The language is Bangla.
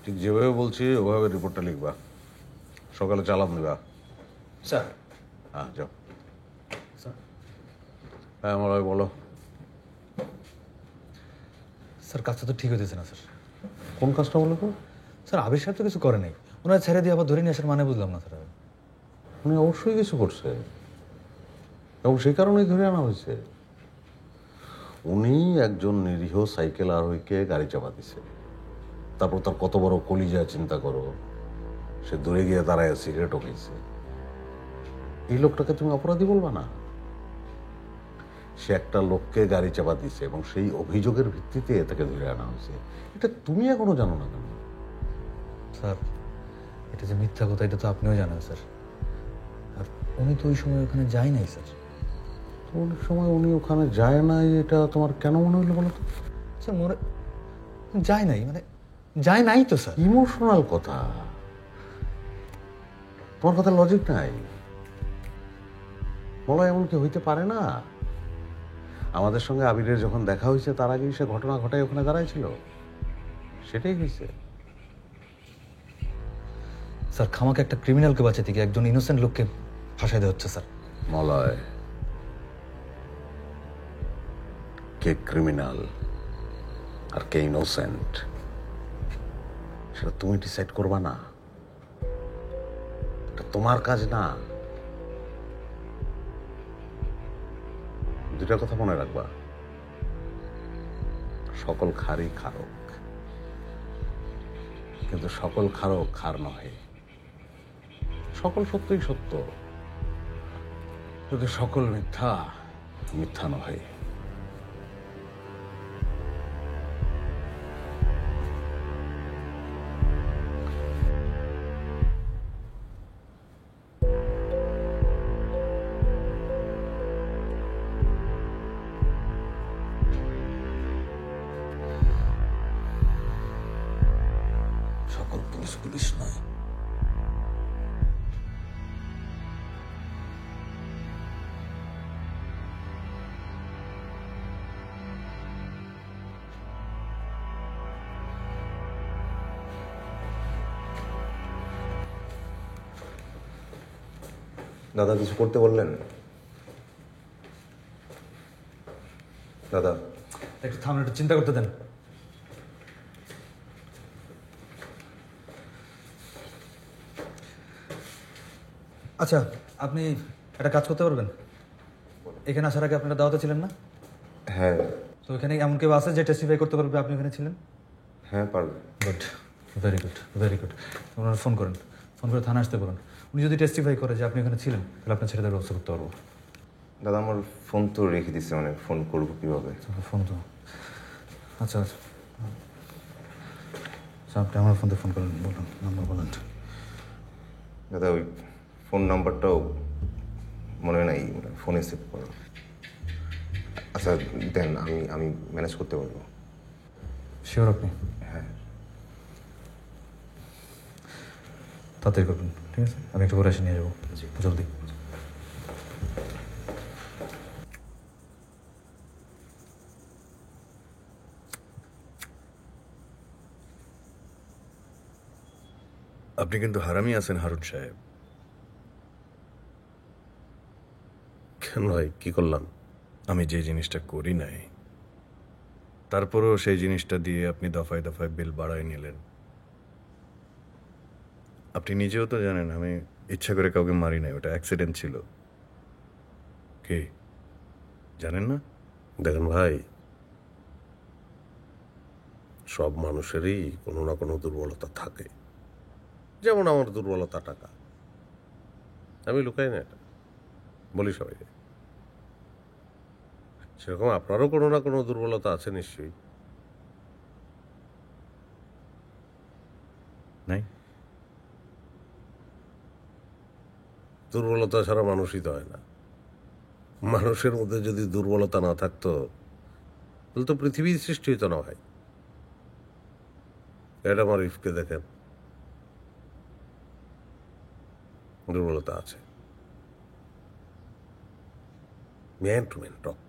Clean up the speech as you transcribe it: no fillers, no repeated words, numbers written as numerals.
ঠিক যেভাবে বলছি ওভাবে রিপোর্টটা লিখবা, সকালে চালান দিবা। স্যার। হ্যাঁ যাও। স্যার হ্যাঁ আমার ভাই বলো। স্যার কাজটা তো ঠিক হইতেছে না স্যার। কোন কাজটা বলো তো? স্যার আবির সাহেব তো কিছু করে নাই, ওনারা ছেড়ে দিয়ে আবার ধরে নিয়ে আসার মানে বুঝলাম না স্যার। উনি অবশ্যই কিছু করছে এবং সেই কারণেই ধরে আনা হয়েছে। উনি একজন নিরীহ সাইকেল আরোহীকে গাড়ি চাপা দিছে, তারপর তার কত বড় কলিজা চিন্তা করো। সে দূরে গিয়ে দাঁড়ায় সিগারেটও খাইছে। এই লোকটাকে তুমি অপরাধী বলবা না? সে একটা লোককে গাড়ি চাপা দিছে এবং সেই অভিযোগের ভিত্তিতে তাকে ধরে আনা হয়েছে। এটা তুমি এখনো জানো না কেন? স্যার এটা যে মিথ্যা কথা এটা তো আপনিও জানেন স্যার। আর উনি তো ওই সময় ওখানে যায় নাই স্যার। তো অনেক সময় উনি ওখানে যায় নাই, এটা তোমার কেন মনে হইলো বলো তো? স্যার মনে যায় নাই মানে যায় নাই তো স্যার। ইমোশনাল কথা, তোমার কথা লজিক নাই। বলো এমন কি হইতে পারে না? আমাদের সঙ্গে আবিরের যখন দেখা হয়েছে তার আগেই সে ঘটনা ঘটায় ওখানে দাঁড়াইছিল, সেটাই হয়েছে। স্যার খামাকে একটা ক্রিমিনালকে বাঁচাতে গিয়ে একজন ইনোসেন্ট লোককে ফাঁসাই দেওয়া হচ্ছে স্যার। মলয়, কে ক্রিমিনাল আর কে ইনোসেন্ট সেটা তুমি ডিসাইড করবা না? এটা তোমার কাজ না। দুটা কথা মনে রাখবা, সকল খারই খারক, কিন্তু সকল খারক খার নহে। সকল সত্যই সত্য, কিন্তু সকল মিথ্যা মিথ্যা নহে। সকল পুলিশ পুলিশ নয়। দাদা কিছু করতে বললেন? দাদা একটু থামলে একটু চিন্তা করতে দেন। আচ্ছা আপনি একটা কাজ করতে পারবেন? এখানে আসার আগে আপনারা দাওয়াতে ছিলেন না? হ্যাঁ। তো এখানে এমন কেউ আছে যে টেস্টিফাই করতে পারবে আপনি ওখানে ছিলেন? হ্যাঁ পারবে। Good, very good, very good. ওনারা ফোন করেন, ফোন করে থানা আসতে বলুন। উনি যদি টেস্টিফাই করে যে আপনি ওখানে ছিলেন তাহলে আপনার ছেড়ে দেওয়ার ব্যবস্থা করতে পারবো। দাদা আমার ফোন তো রেখে দিচ্ছে, মানে ফোন করবো কিভাবে? ফোন তো আচ্ছা আচ্ছা আচ্ছা, আপনি আমার ফোন থেকে ফোন করেন, বলুন নাম্বার বলেন। দাদা ওই ফোন নাম্বারটাও মনে নাই, ফোনে সেভ করো। আচ্ছা দেন, আমি আমি ম্যানেজ করতে পারবো। শিওর আপনি? হ্যাঁ। তাড়াতাড়ি করবেন, ঠিক আছে? আমি একটু পরে এসে নিয়ে যাবো, জলদি। আপনি কিন্তু হারামি আছেন হারুন সাহেব। কেন ভাই, কি করলাম? আমি যে জিনিসটা করি নাই তারপরেও সেই জিনিসটা দিয়ে আপনি দফায় দফায় বিল বাড়ায় নিলেন। আপনি নিজেও তো জানেন আমি ইচ্ছা করে কাউকে মারি নাই, ওটা অ্যাক্সিডেন্ট ছিল। কি জানেন না? দেখেন ভাই, সব মানুষেরই কোনো না কোনো দুর্বলতা থাকে। যেমন আমার দুর্বলতা টাকা, আমি লুকাই না, এটা বলি সবাইকে। সেরকম আপনারও কোনো না কোনো দুর্বলতা আছে নিশ্চয়ই। নাই? দুর্বলতা ছাড়া মানুষই তো হয় না। মানুষের মধ্যে যদি দুর্বলতা না থাকতো তাহলে তো পৃথিবীর সৃষ্টি হইতো না ভাই। এটা আমার ইফকে দেখেন, দুর্বলতা আছে। Man to man talk.